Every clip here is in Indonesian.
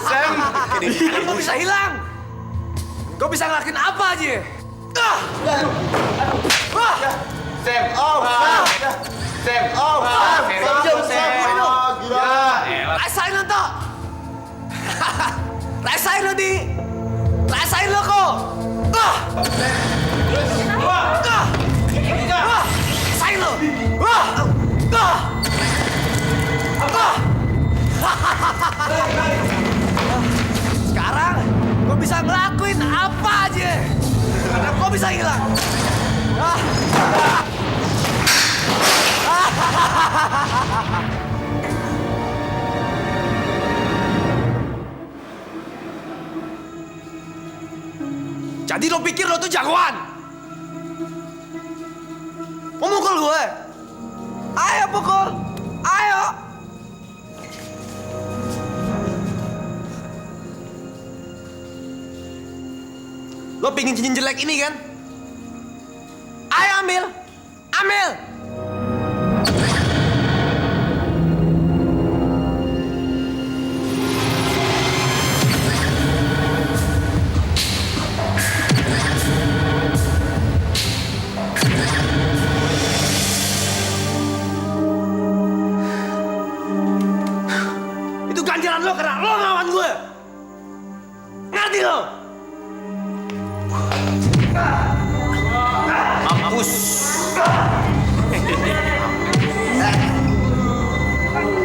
Sam! Kok bisa hilang? Kau bisa ngelakuin apa aja? Sam, Rasain lo toh! Rasain lo di! Rasain lo kok! Rasain lo! Sekarang kau bisa ngelakuin apa aja! Karena kau bisa hilang! Jadi lo pikir lo tuh jagoan? Mau mukul gue? Ayo pukul! Ayo! Lo pingin cincin jelek ini kan? Ayo ambil! Ambil! Itu ganjaran lo karena lo ngelawan gue! Ngerti lo? Mampus!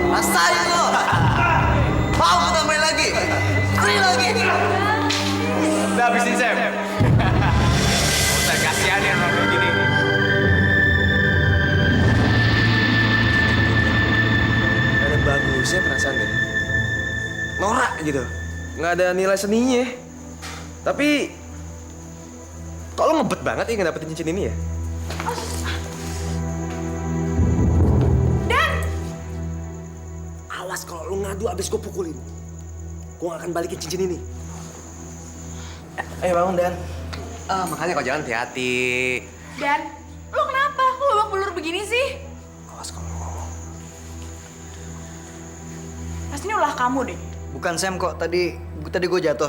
Rasain lo! Mau kita main lagi? Main lagi! Udah habisin Sam. Udah kasihan ya orang kayak gini. Ada bagusnya perasaan deh. Norak gitu. Nggak ada nilai seninya. Tapi kok lo ngebet banget ya ngedapetin cincin ini ya? Dan! Awas kalau lo ngadu abis gue pukulin. Gue gak akan balikin cincin ini. Ayo bangun, Dan. Makanya kau jangan hati-hati. Dan, lo kenapa? Lo babak belur begini sih? Awas kalau lo ngomong. Pasti ini ulah kamu deh. Bukan Sam kok, tadi gue jatuh.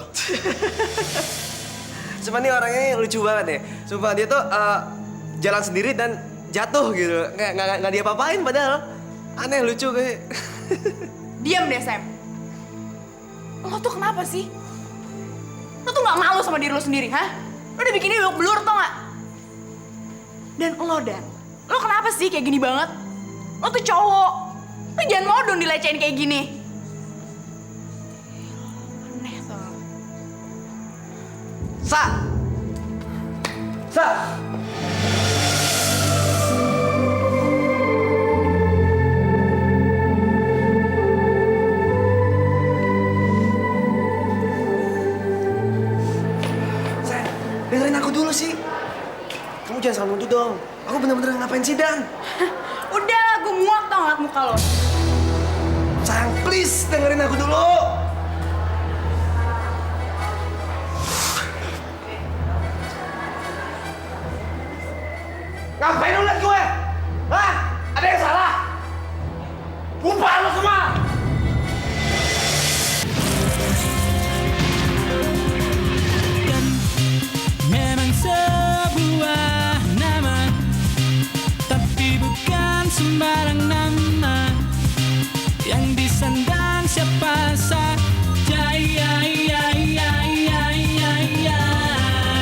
Cuma nih orangnya lucu banget ya. Sumpah dia tuh jalan sendiri dan jatuh gitu. Nggak dia apa-apain padahal. Aneh, lucu kayak. Diam deh, Sam. Lo tuh kenapa sih? Lo tuh gak malu sama diri lo sendiri, hah? Lo udah bikin dia babak belur, tau gak? Dan, lo kenapa sih kayak gini banget? Lo tuh cowok. Lo jangan mau dong dilecehin kayak gini. Aneh, tau gak? Sa! Sa! Sa, dengerin aku dulu sih. Kamu jangan salah nuduh dong. Aku bener-bener ngapain sih, Dan? Udah, gue muak tau ngeliat muka lo. Sayang, please dengerin aku dulu. Ngapain lu liat gue? Hah? Ada yang salah? Bubar lu semua! Memang sebuah nama, tapi bukan sembarang nama yang disandang siapa saja.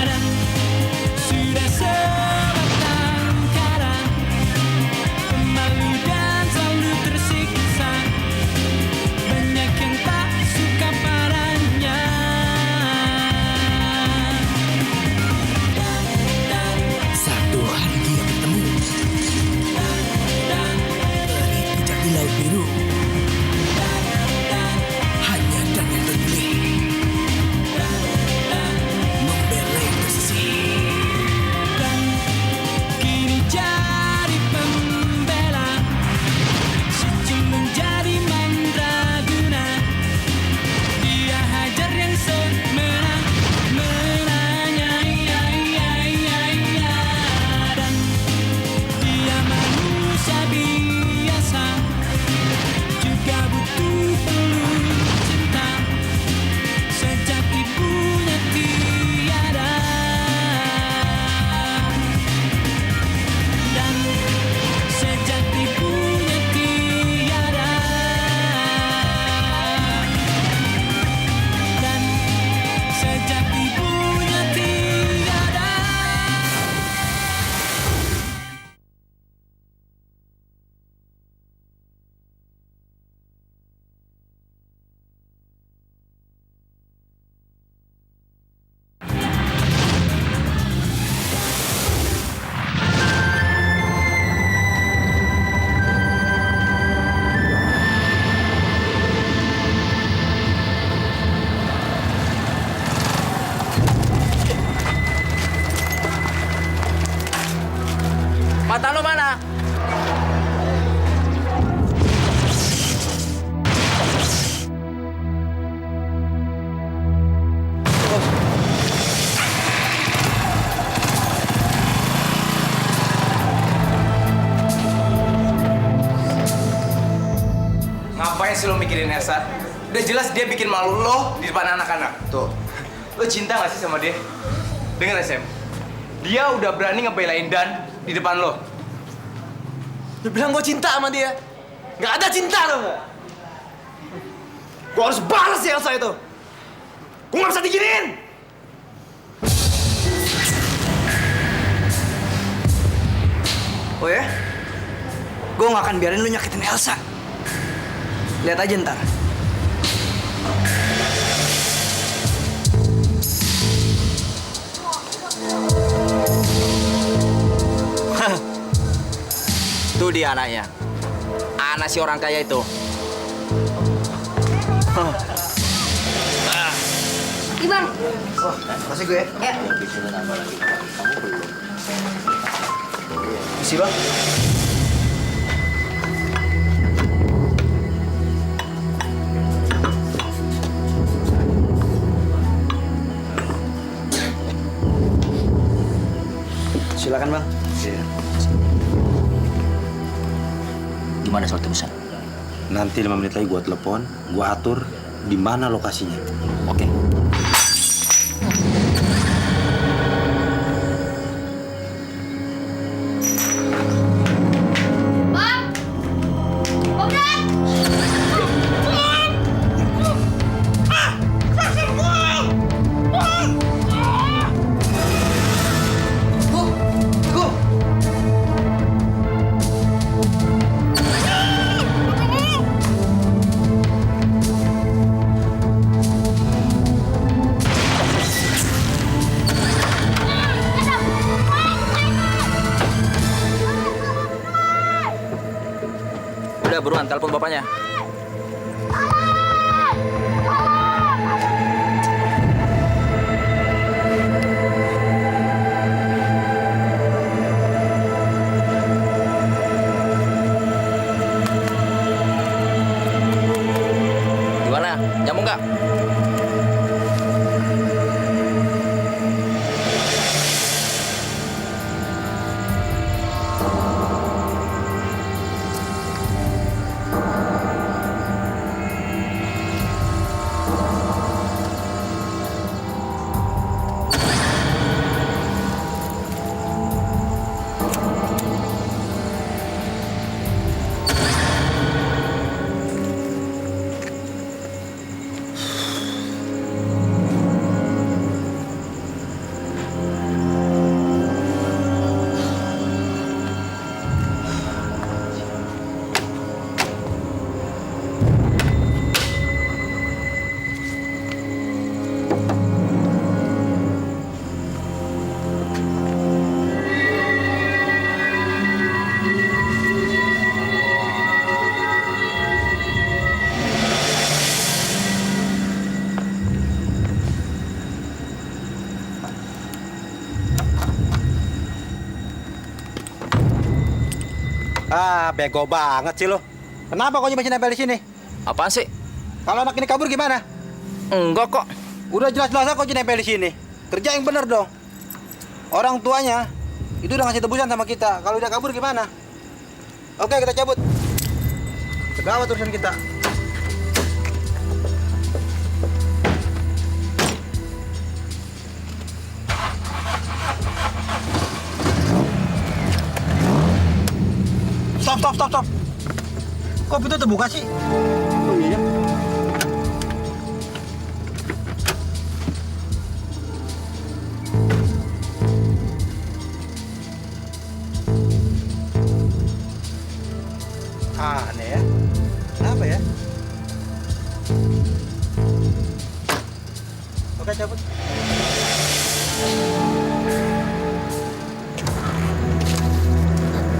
Dan sudah sebatang kara, pemalu dan selalu tersiksa. Ngapain sih lo mikirin Elsa? Udah jelas dia bikin malu lo di depan anak-anak. Tuh. Lo cinta gak sih sama dia? Dengar ya, Sam. Dia udah berani ngebelain Dan di depan lo. Lu bilang gue cinta sama dia. Nggak ada cinta lo nggak? Gue harus balas si Elsa itu. Gue nggak bisa diginiin. Oh ya? Gue gak akan biarin lu nyakitin Elsa. Lihat aja ntar. Tuh dia anaknya. Anak si orang kaya itu. Ibang. Wah, makasih gue ya. Ya. Isi bang. Silakan bang. Gimana soal tebusan? Nanti 5 menit lagi gua telepon, gua atur di mana lokasinya. Oke. Bang! Bang! Go! Udah buruan telepon bapaknya. Gimana? Nyambung nggak? Ah, bego banget sih lo. Kenapa kau masih nempel di sini? Apaan sih? Kalau anak ini kabur gimana? Enggak kok. Udah jelas-jelas kau nempel di sini. Kerja yang bener dong. Orang tuanya itu udah ngasih tebusan sama kita. Kalau udah kabur gimana? Oke, kita cabut. Segawat urusan kita. Stop. Kok pintu terbuka sih? Oh iya. Aneh ya. Kenapa ya? Oke, cabut.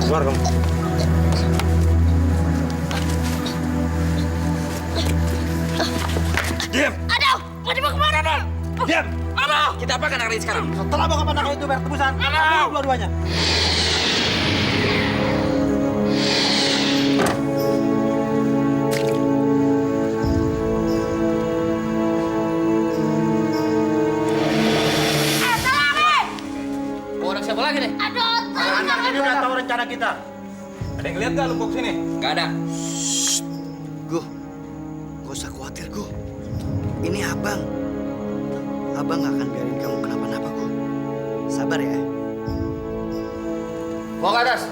Keluar kamu. Diam! Aduh! Mau dibawa kemana, Bang? Diam! Aduh! Kita apa kan hari ini sekarang? Setelah bawa anak itu bayar tebusan, kamu dua-duanya. Orang siapa lagi nih? Anak ini udah tahu rencana kita. Ada yang lihat gak lu kok sini? Gak ada. Gu. Gak usah khawatir, Gu. Ini Abang. Abang gak akan biarin kamu kenapa-napa, Gu. Sabar ya. Bawa ke atas.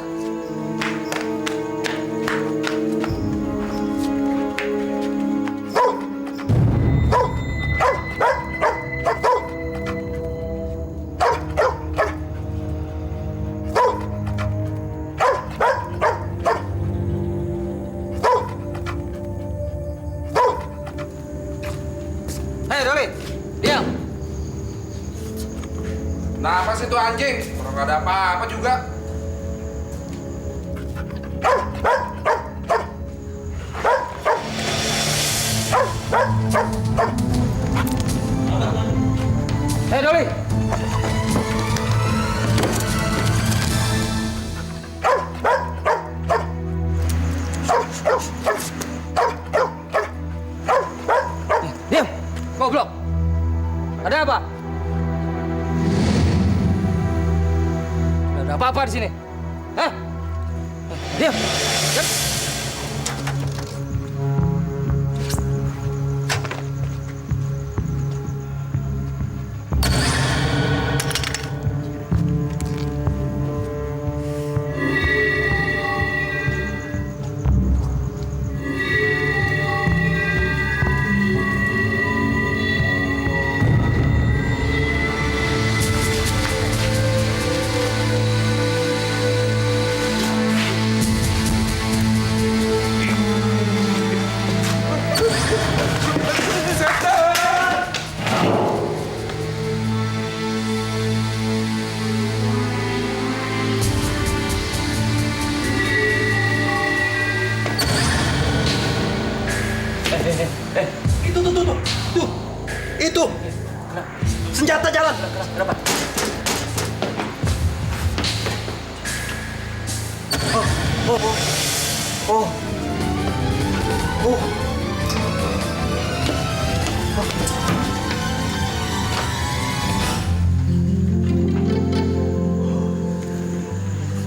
Hei, Doli, diam. Kenapa sih tuh anjing? Orang nggak ada apa-apa juga. Hei, Doli. Diam, goblok. Ada apa? Ada apa-apa di sini? Hah? Diam. Diam. Itu. Senjata jalan. Kenapa?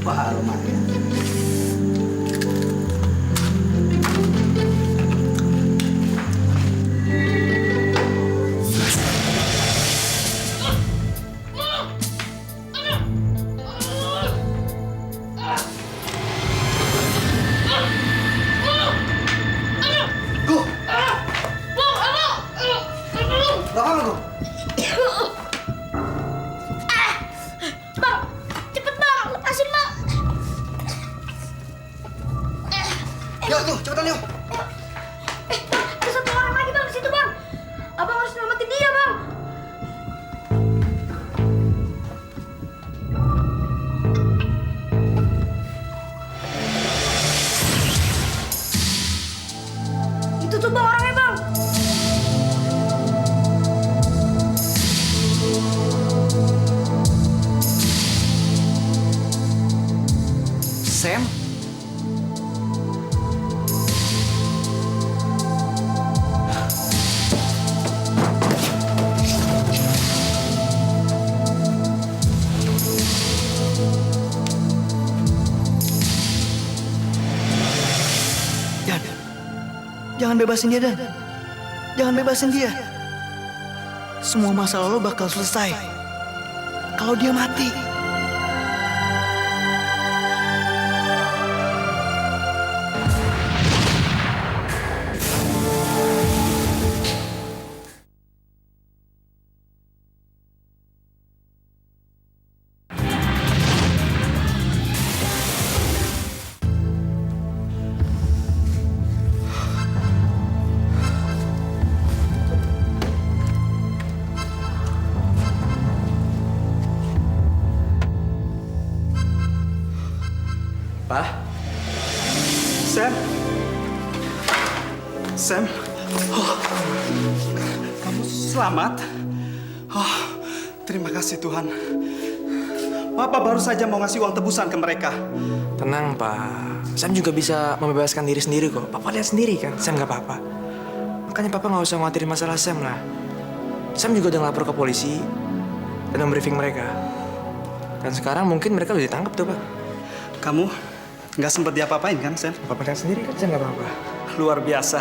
Wah, lumayan. Belakang lu. Bang, cepet bang, lepasin bang. Yuk, cepetan yuk. Bang, ada satu orang lagi bang di situ bang. Abang harus nyelamatin dia bang. Itu tuh bang orangnya bang. Sam? Jangan bebasin dia, Dan. Jangan bebasin dia. Semua masalah lo bakal selesai kalau dia mati. Pak? Sam? Sam? Oh, kamu selamat? Oh, terima kasih Tuhan. Papa baru saja mau ngasih uang tebusan ke mereka. Tenang, Pak. Sam juga bisa membebaskan diri sendiri kok. Papa lihat sendiri kan, Sam nggak apa-apa. Makanya Papa nggak usah khawatirin masalah Sam lah. Sam juga udah ngelapor ke polisi dan membriefing mereka. Dan sekarang mungkin mereka udah ditangkap tuh, Pak. Kamu nggak sempat diapa-apain kan, Sam? Papa lihat sendiri kan, Sam nggak apa-apa. luar biasa.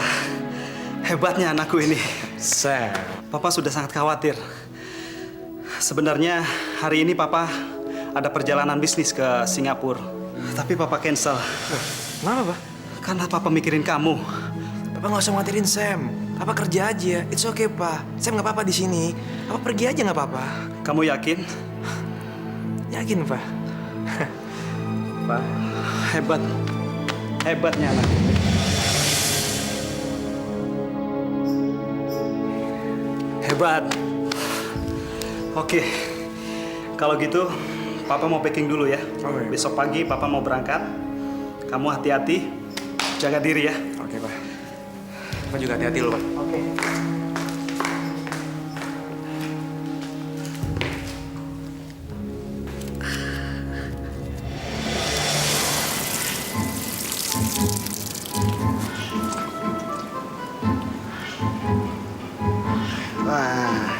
Hebatnya anakku ini. Sam. Papa sudah sangat khawatir. Sebenarnya hari ini Papa ada perjalanan bisnis ke Singapura. Tapi Papa cancel. Kenapa, Pak? Karena Papa mikirin kamu. Papa nggak usah khawatirin Sam. Papa kerja aja. It's okay, Pak. Sam nggak apa-apa di sini. Papa pergi aja nggak apa-apa. Kamu yakin? Yakin, Pak? Pak. Hebat. Hebatnya anakku. Hebat. Oke. Kalau gitu, Papa mau packing dulu ya. Oke. Besok pagi Papa mau berangkat. Kamu hati-hati, jaga diri ya. Oke, Pak. Papa juga hati-hati loh, Pak. Oke. Wah,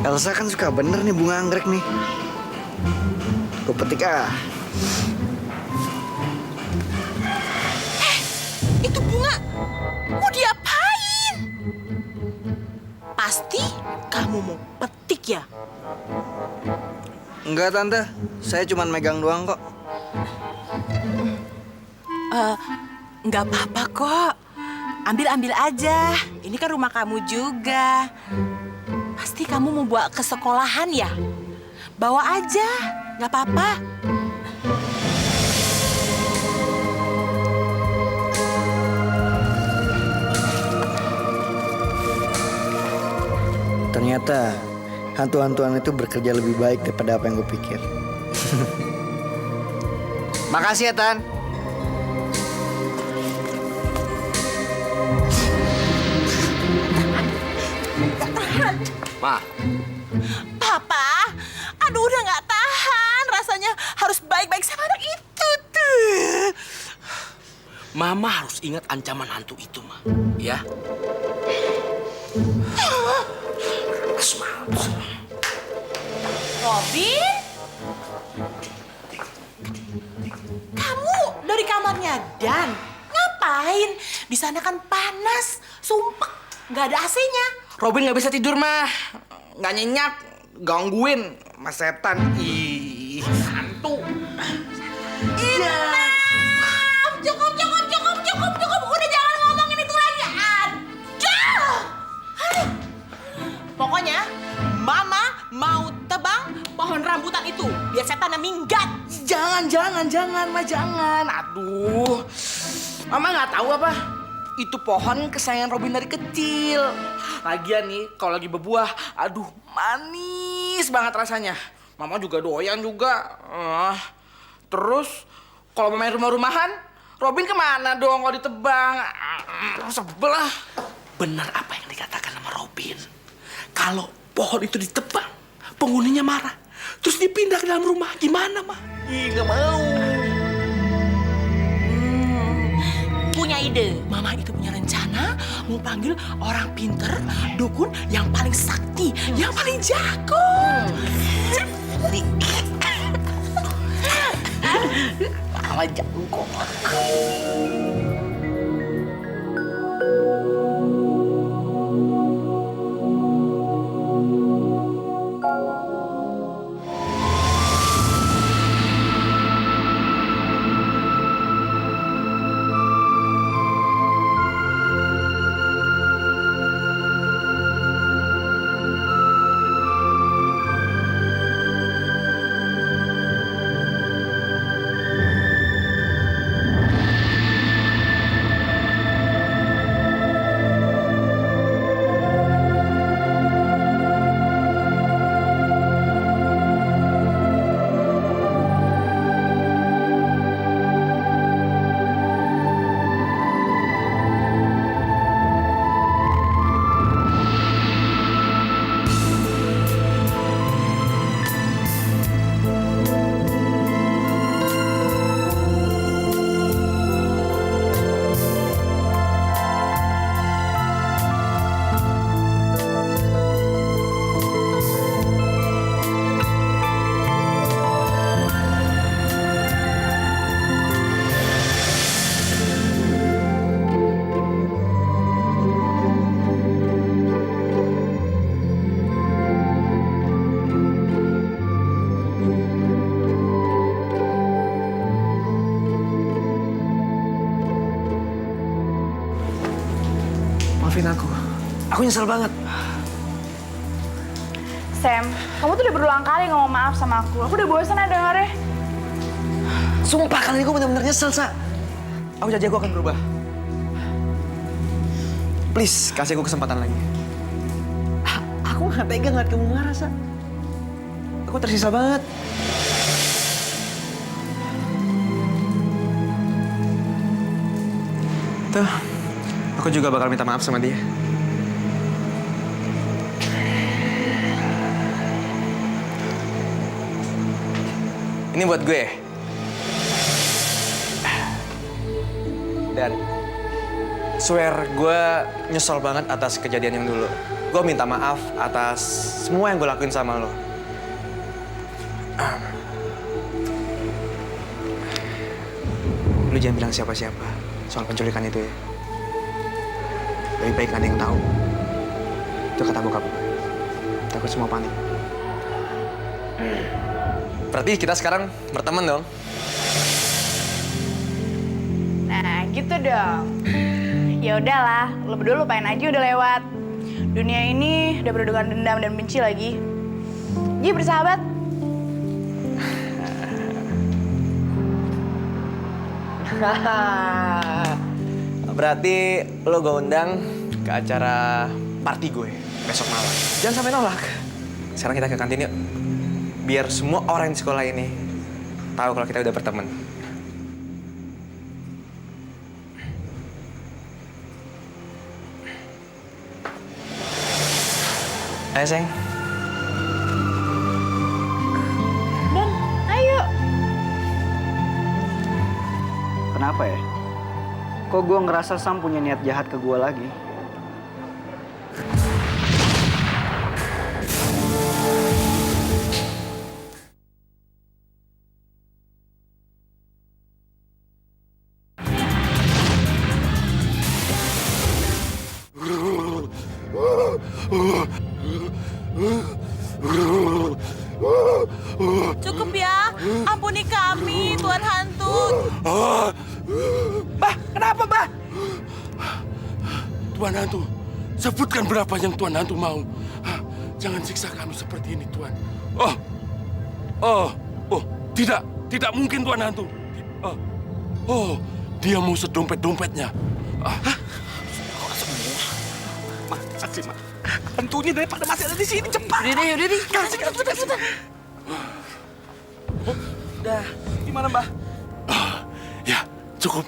Elsa kan suka bener nih bunga anggrek nih. Gue petik ah. Itu bunga. Mau diapain? Pasti kamu mau petik ya? Enggak tante, saya cuma megang doang kok. Nggak apa-apa kok. Ambil-ambil aja. Ini kan rumah kamu juga. Pasti kamu mau bawa ke sekolahan ya? Bawa aja, nggak apa-apa. Ternyata hantu-hantuan itu bekerja lebih baik daripada apa yang gue pikir. Makasih ya, Tan. Ma, Papa, aduh udah nggak tahan. Rasanya harus baik-baik sama anak itu tuh. Mama harus ingat ancaman hantu itu, Ma. Ya. Robin? Kamu dari kamarnya Dan? Ngapain? Di sana kan panas, sumpah, nggak ada AC-nya. Robin nggak bisa tidur, mah. Nggak nyenyak, gangguin mas setan. Ih, hantu. Enough! Cukup. Udah jangan ngomongin itu lagi. Aduh! Aduh. Pokoknya, Mama mau tebang pohon rambutan itu biar setannya minggat. Jangan, Ma, jangan. Aduh. Mama nggak tahu apa? Itu pohon kesayangan Robin dari kecil. Lagian nih, kalau lagi berbuah, aduh, manis banget rasanya. Mama juga doyan juga. Terus, kalau main rumah-rumahan, Robin kemana dong kalau ditebang? Sebel lah. Benar apa yang dikatakan sama Robin. Kalau pohon itu ditebang, penghuninya marah. Terus dipindah ke dalam rumah, gimana, Ma? Ih, nggak mau. Punya ide. Mama itu punya rencana mau panggil orang pinter, dukun yang paling sakti, yang paling jago. Mama jago. maafin aku. Aku nyesel banget. Sam, kamu tuh udah berulang kali ngomong maaf sama aku. Aku udah bosan ya dengarnya. Sumpah kali ini gue bener-bener nyesel, Sa. Aku janji aku akan berubah. Please, kasih aku kesempatan lagi. Aku gak tega ngeliat kamu marah, Sa. Aku tersisa banget. Tuh, aku juga bakal minta maaf sama dia. Ini buat gue. Dan swear gue nyesel banget atas kejadian yang dulu. Gue minta maaf atas semua yang gue lakuin sama lo. Lu jangan bilang siapa-siapa soal penculikan itu ya. Lebih baik gak ada yang tahu. Itu kata bokap gue. Takut semua panik. Berarti kita sekarang berteman dong? Nah, gitu dong. Ya udahlah, lo berdua lupain aja udah lewat. Dunia ini udah penuh dengan dendam dan benci lagi. Jadi bersahabat. Berarti lo gue undang ke acara party gue besok malam. Jangan sampai nolak. Sekarang kita ke kantin yuk. Biar semua orang di sekolah ini tahu kalau kita udah berteman. Ayo, sayang. Dan, ayo. Kenapa ya? Kok gue ngerasa Sam punya niat jahat ke gue lagi? Cukup ya, ampuni kami, Tuan Hantu. Bah, kenapa, Bah? Tuan Hantu, sebutkan berapa yang Tuan Hantu mau. Jangan siksa kami seperti ini, Tuan. Tidak mungkin, Tuan Hantu. Dia mau sedompet-dompetnya. Makasih, Mak. Hantunya daripada masih ada di sini, cepat. Udah deh. Kasih, cepetan. Udah, gimana, Mbah? Ya, cukup.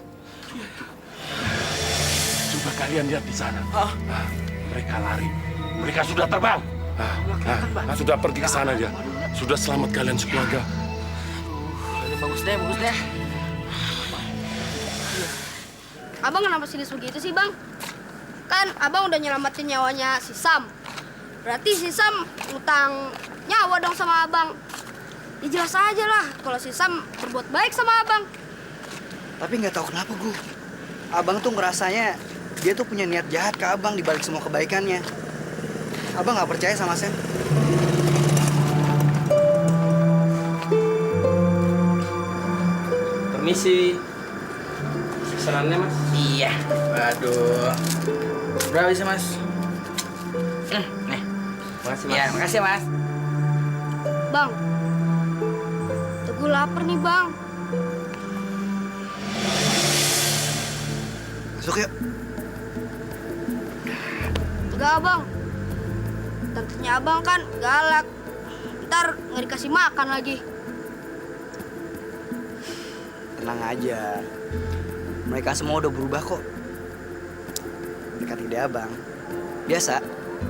Coba kalian lihat di sana. Mereka lari. Mereka sudah terbang. Sudah pergi ke sana dia. Sudah selamat kalian sekeluarga. Bagus deh. Abang kenapa sinis begitu sih, Bang? Kan abang udah nyelamatin nyawanya si Sam. Berarti si Sam utang nyawa dong sama abang. Ya jelas aja lah kalau si Sam berbuat baik sama abang. Tapi nggak tahu kenapa gue. Abang tuh ngerasanya dia tuh punya niat jahat ke abang dibalik semua kebaikannya. Abang nggak percaya sama Sam? Permisi. Pesanannya, Mas? Iya. Waduh. Berapa sih, Mas? Nih. Makasih, Mas. Iya, makasih, Mas. Bang, gue lapar nih, Bang. Masuk yuk. Enggak, Bang. Tantenya abang kan galak. Ntar nggak dikasih makan lagi. Tenang aja. Mereka semua udah berubah kok. Dekat ide abang. Biasa,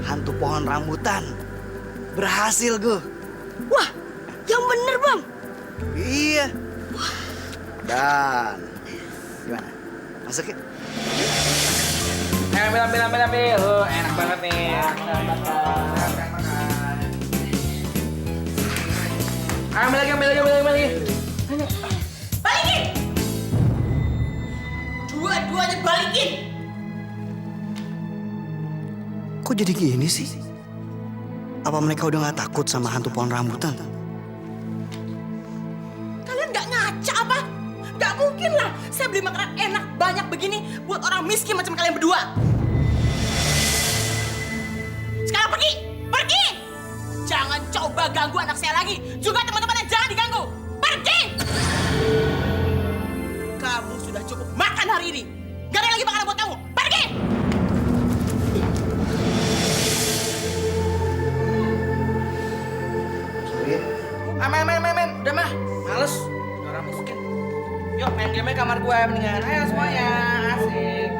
hantu pohon rambutan. Berhasil gue. Wah, yang bener, Bang. Iya. Dan gimana? Masuk yuk. Ambil. Enak banget nih. Ambil lagi. Balikin! Dua-duanya balikin! Kok jadi gini sih? Apa mereka udah gak takut sama hantu pohon rambutan? Kalian nggak ngaca apa? Nggak mungkin lah saya beli makanan enak banyak begini buat orang miskin macam kalian berdua. jangan coba ganggu anak saya lagi. Juga teman-temannya jangan diganggu. Pergi! Kamu sudah cukup makan hari ini. Gak ada lagi makanan buat kamu. Pergi! Main. Udah mah, males. Orang mungkin. Yuk main game kamar gue mendingan. Ayo semuanya, asik.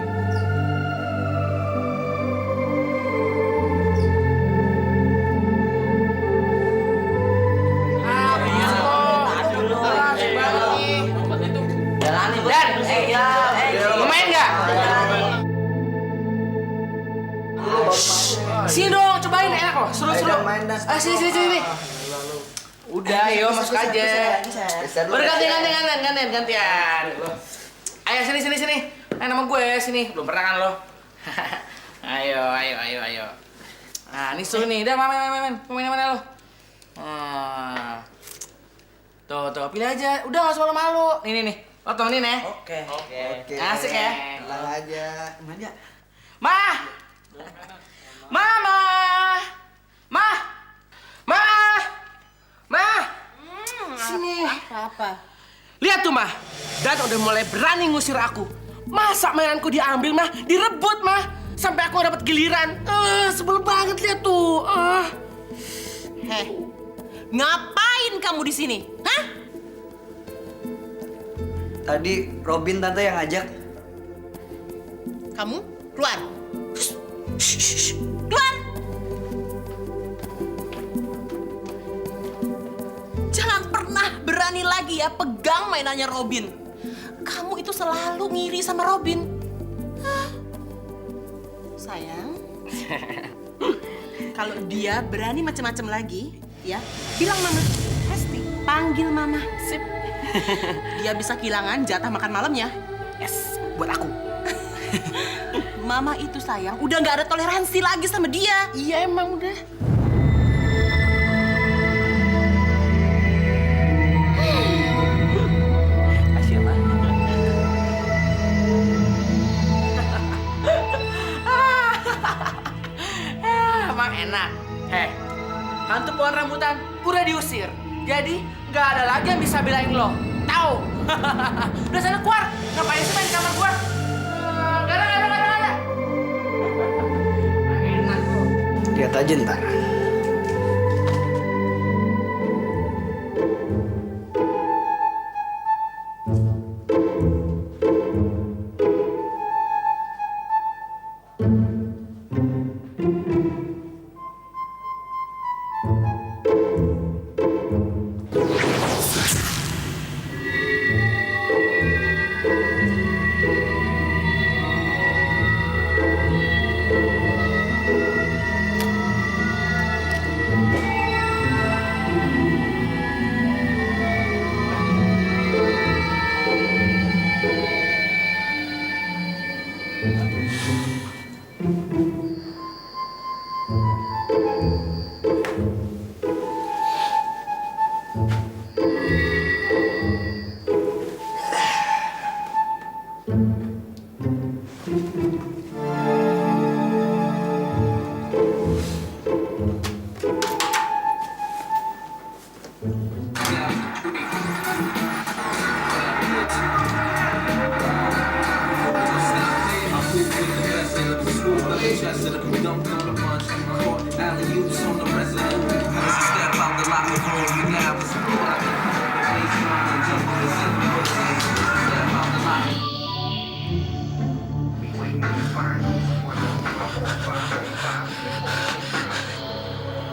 Main nggak? Sini dong, cobain enak loh, seru-seru. Sini. Udah, ayo masuk aja. Udah gantian. Ayo sini. Main sama gue sini. Belum pernah kan lo? Ayo. Nah, ini suruh nih. Udah, main. Main mana lo? Tuh, pilih aja. Udah nggak usah malu-malu. Nih. Lo temenin ya. Oke. Asik ya. Tenang aja. Sini. Apa? Lihat tuh, Mah. Dad udah mulai berani ngusir aku. Masa mainanku diambil, Mah? Direbut, Mah. Sampai aku dapat giliran. Sebel banget lihat tuh. Heh, ngapain kamu di sini? Hah? Tadi Robin tante yang ngajak. Kamu keluar. Keluar. Jangan pernah berani lagi ya pegang mainannya Robin. Kamu itu selalu ngiri sama Robin. Hah? Sayang. Kalau dia berani macam-macam lagi, ya, bilang Mama. Pasti panggil Mama. Sip. Dia bisa kehilangan jatah makan malamnya. Yes, buat aku. Mama itu sayang, udah nggak ada toleransi lagi sama dia. Iya emang udah. Kasian banget. Emang enak. Hantu pohon rambutan udah diusir. Jadi nggak ada lagi yang bisa belain lo. Tahu? Udah sana keluar. Ngapain sih main di kamar gua? Nggak ada. Enak tuh. Lihat aja ntar.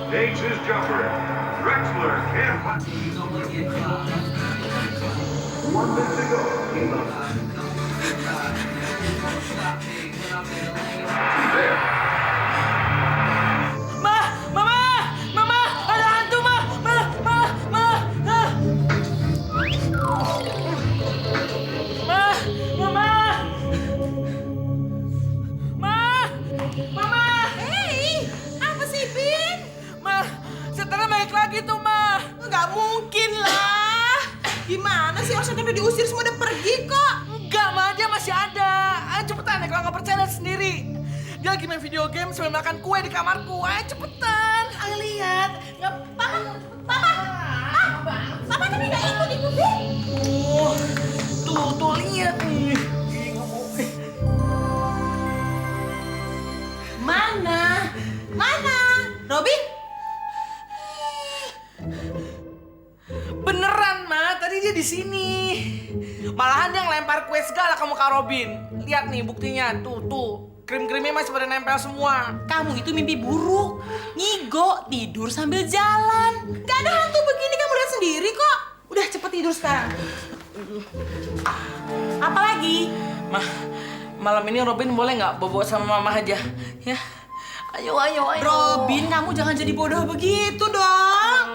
Takes his jumper. Drexler can't. 1 minute to go. There. Mama, ada hantu, Ma. Hei, apa sih, Bin? Ma, setelah balik lagi tuh, Ma. Nggak mungkin lah. Gimana sih, orang udah diusir semua udah pergi kok. Enggak, Ma, dia masih ada. Ayo cepetan ya, kalau nggak percaya lihat sendiri. Dia lagi main video game sambil makan kue di kamarku. Ayo cepetan. Ale lihat. Nggak, Papa tapi nggak ikut itu deh. Tuh lihat nih. Mana? Robin? Beneran, Ma. Tadi dia di sini. Malahan dia ngelempar kue segala ke muka Robin. Lihat nih buktinya. Tuh. Krim-krimnya masih pada nempel semua. Kamu itu mimpi buruk. Ngigo, tidur sambil jalan. Gak ada hantu begini, kamu lihat sendiri kok. Udah cepet tidur sekarang. Apalagi? Malam ini Robin boleh nggak bobo sama Mama aja? Ya. Ayo. Robin, kamu jangan jadi bodoh begitu dong.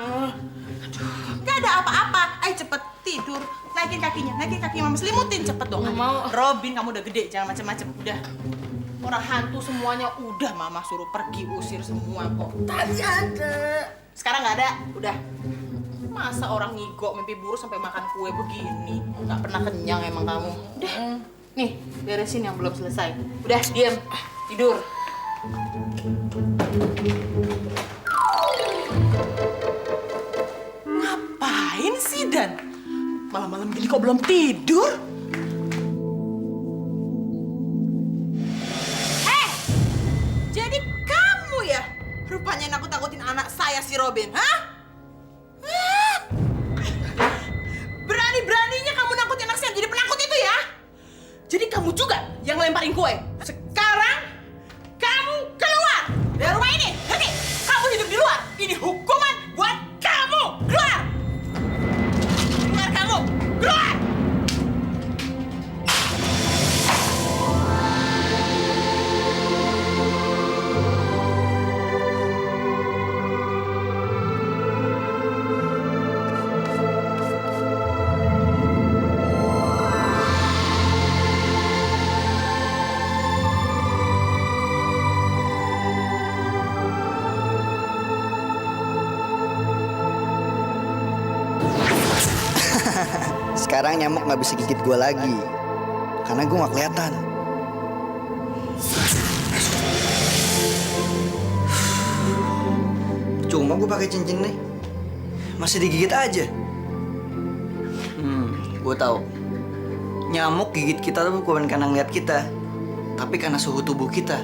Gak ada apa-apa. Ayo cepet tidur. Naikin kakinya Mama selimutin cepet dong. Nggak mau. Robin, kamu udah gede, jangan macem-macem. Udah. Orang hantu semuanya udah Mama suruh pergi usir semua kok. Tadi ada. Sekarang nggak ada, udah. Masa orang ngigo mimpi buruk sampai makan kue begini? Nggak pernah kenyang emang kamu. Udah, nih beresin yang belum selesai. Udah, diam, tidur. Ngapain sih Dan? Malam-malam gini kok belum tidur? Jadi kamu ya rupanya nakut-nakutin anak saya si Robin, hah? Berani-beraninya kamu nakutin anak saya jadi penakut itu ya? Jadi kamu juga yang lemparin kue. Sekarang kamu keluar dari rumah ini, ngerti? Kamu hidup di luar. Ini hukuman buat kamu. Keluar! Keluar kamu! Keluar! Sekarang nyamuk nggak bisa gigit gue lagi. Karena gue nggak kelihatan. Cuma gue pakai cincin nih. Masih digigit aja. Gue tahu. Nyamuk gigit kita tuh bukan karena ngeliat kita. Tapi karena suhu tubuh kita.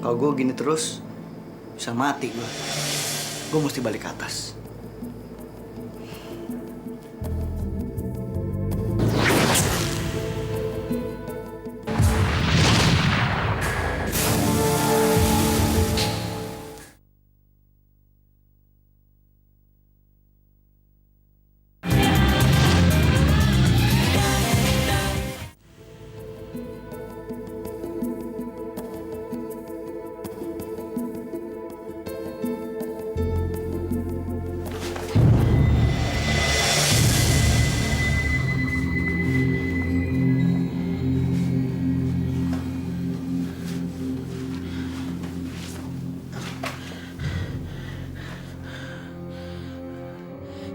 Kalau gue gini terus, bisa mati gue. Gue mesti balik ke atas.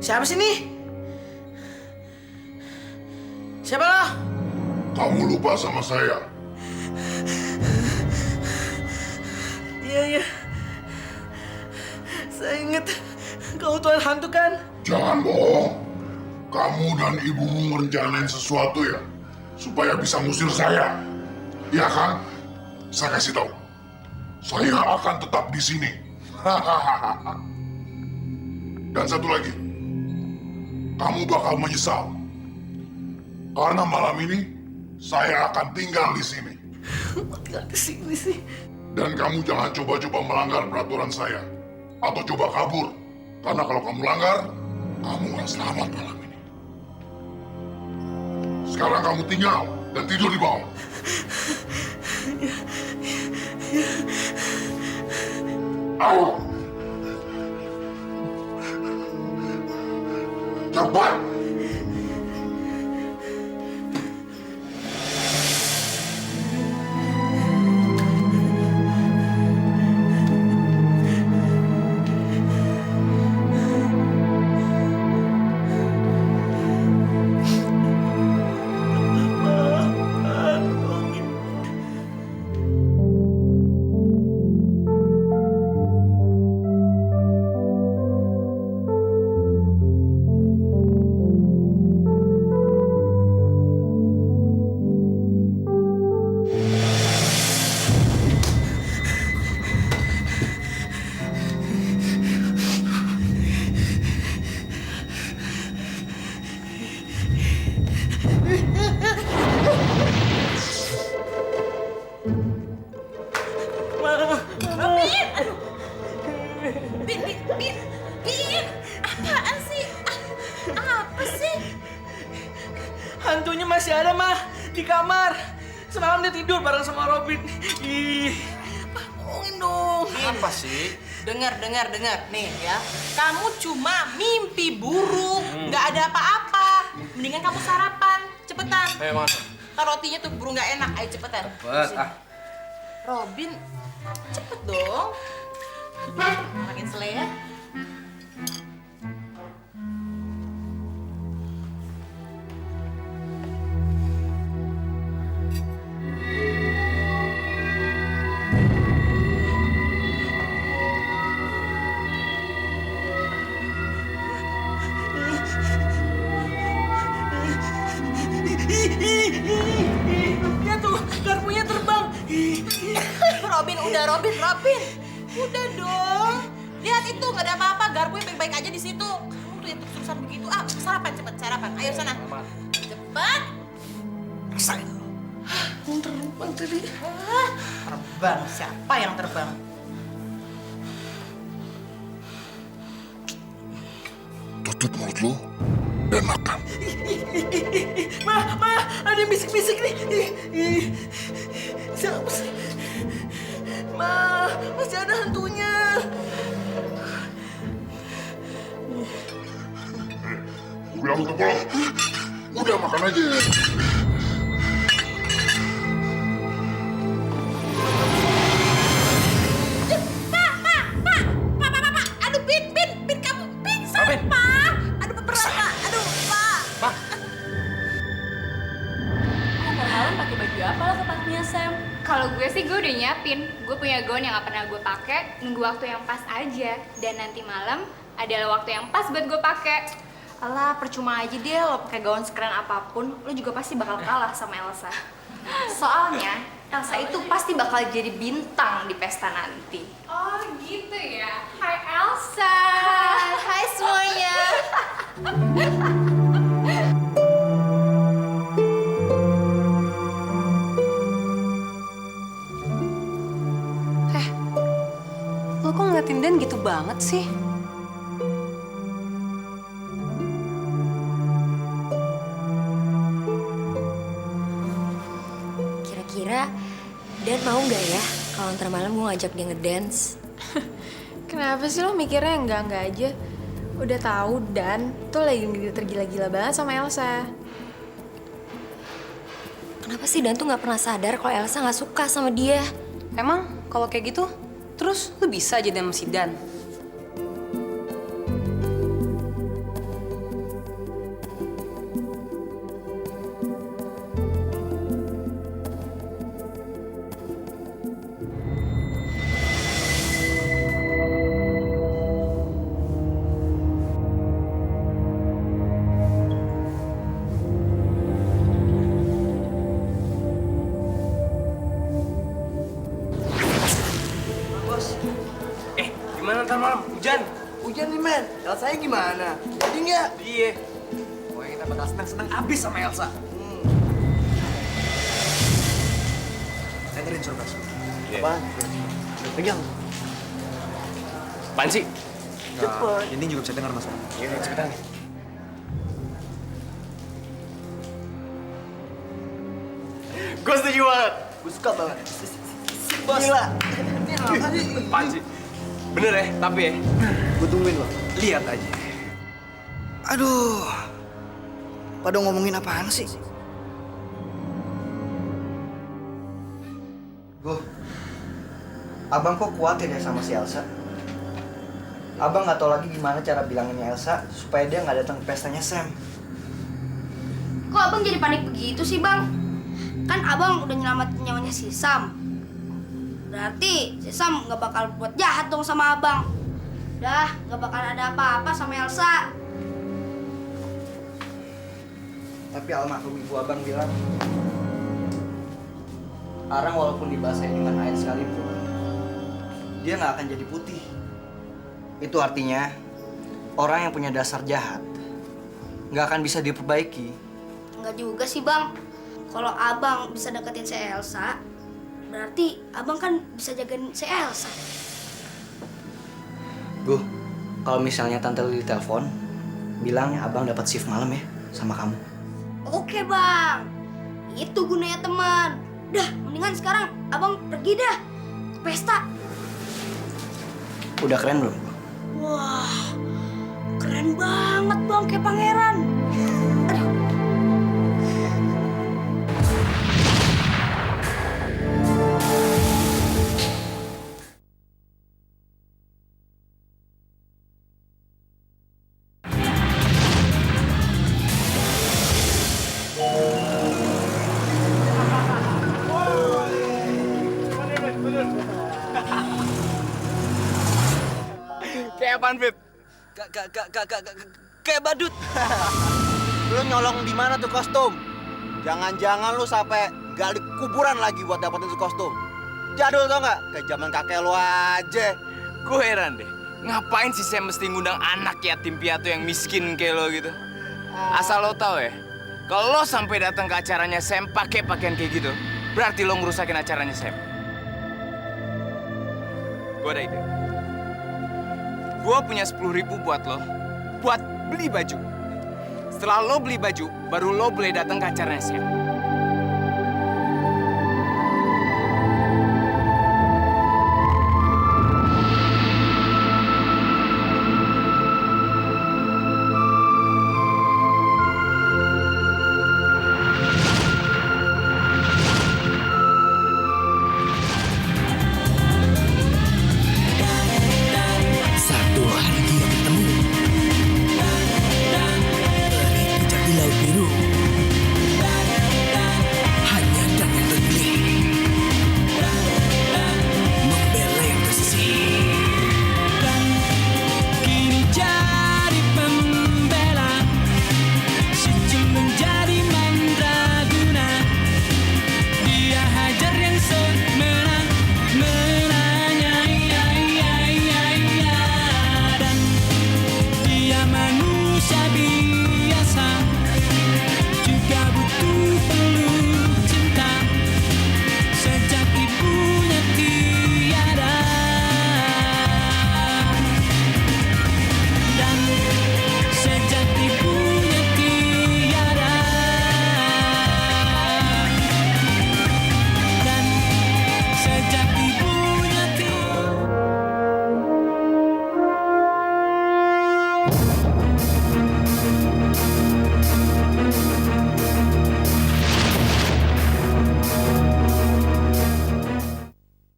Siapa sih nih? Siapa lo? Kamu lupa sama saya. Iya. Saya ingat kamu tuan hantu kan? Jangan bohong. Kamu dan ibumu merencanain sesuatu ya? Supaya bisa ngusir saya. Iya kan? Saya kasih tahu. Saya akan tetap di sini. Dan satu lagi. Kamu bakal menyesal. Karena malam ini saya akan tinggal di sini. Tinggal di sini sih. Dan kamu jangan coba-coba melanggar peraturan saya. Atau coba kabur. Karena kalau kamu langgar, kamu akan selamat malam ini. Sekarang kamu tinggal dan tidur di bawah. Ayo. Cepat. kamar. Semalam dia tidur bareng sama Robin. Ih, bohongin dong. Apa sih? Dengar. Nih ya, kamu cuma mimpi buruk. Nggak ada apa-apa. Mendingan kamu sarapan. Cepetan. Ayo masuk. Kan rotinya tuh burung nggak enak. Ayo cepetan. Cepet, ah. Robin, cepet dong. Makin selera. Lihat tuh, garpunya terbang. Robin, udah udah dong. Lihat itu nggak ada apa-apa, garpunya baik-baik aja di situ. Kamu tuh yang terus-terusan begitu. Ah, sarapan cepet, sarapan. Ayo sana. Cepet. Rasain. Yang terbang tadi. Terbang? Siapa yang terbang? Tutup mulut lu dan makan. Ma, ada yang bisik-bisik nih. Siapa sih? Ma, masih ada hantunya. Gue bilang tutup mulut. Udah makan aja. Pak. Aduh, Bin, kamu pingsan, Pak. Aduh, berat, Pak. Aduh, Pak. Malam pakai baju apa lo ke tempatnya Sam? Kalau gue sih gue udah nyiapin. Gue punya gaun yang gak pernah gue pakai. Nunggu waktu yang pas aja. Dan nanti malam adalah waktu yang pas buat gue pakai. Alah, percuma aja deh lo pakai gaun sekeren apapun, lo juga pasti bakal kalah sama Elsa. Soalnya Elsa itu pasti bakal jadi bintang di pesta nanti. Oh gitu ya. Hai Elsa. Hai semuanya. Lo kok ngeliatin Dan gitu banget sih? Kira-kira Dan mau nggak ya kalau ntar malam gue ngajak dia ngedance? Kenapa sih lo mikirnya enggak aja? Udah tahu Dan tuh lagi tergila-gila banget sama Elsa. Kenapa sih Dan tuh nggak pernah sadar kalau Elsa nggak suka sama dia? Emang kalau kayak gitu, terus lo bisa jadi sama si Dan? Gimana ntar malam? Hujan? Hujan nih, men. Elsanya gimana? Jadi nggak? Iya. Pokoknya kita bakal seneng-seneng abis sama Elsa. Dengerin suruh masuk. Apaan? Pegang. Apaan sih? Cepet. Ini juga bisa dengar mas. Iya, cepetan. Gue setuju banget. Gue suka banget. Bos. Gila. Apaan sih? Bener ya, tapi ya. Gue tungguin lo. Lihat aja. Aduh. Pada ngomongin apaan sih? Gue. Abang kok khawatir ya sama si Elsa? Abang nggak tahu lagi gimana cara bilanginnya Elsa supaya dia nggak datang ke pestanya Sam. Kok abang jadi panik begitu sih, Bang? Kan abang udah nyelamatin nyawanya si Sam. Berarti si Sam nggak bakal buat jahat dong sama abang. Dah, nggak bakal ada apa-apa sama Elsa. Tapi almarhum ibu abang bilang, arang walaupun dibasahin dengan air sekalipun, dia nggak akan jadi putih. Itu artinya orang yang punya dasar jahat nggak akan bisa diperbaiki. Nggak juga sih, Bang. Kalau abang bisa deketin si Elsa, berarti abang kan bisa jagain si Elsa. Gue, kalau misalnya tante Lili telepon, bilang abang dapat shift malam ya sama kamu. Oke, Bang. Itu gunanya teman. Dah, mendingan sekarang abang pergi dah ke pesta. Udah keren belum? Wah, keren banget bang, kayak pangeran. Aduh. Kayak apaan, Beb? Kayak badut. Lu nyolong di mana tuh kostum? Jangan-jangan lu sampai gali kuburan lagi buat dapetin tuh kostum. Jadul tau nggak? Kayak zaman kakek lu aja. Gue heran deh, ngapain sih Sam mesti ngundang anak yatim piatu yang miskin kayak lo gitu? Asal lo tau ya, kalau lo sampai datang ke acaranya Sam pakai pakaian kayak gitu, berarti lo ngerusakin acaranya Sam. Gue ada ide. Gue punya 10.000 buat lo, buat beli baju. Setelah lo beli baju, baru lo boleh datang ke acaranya Sam.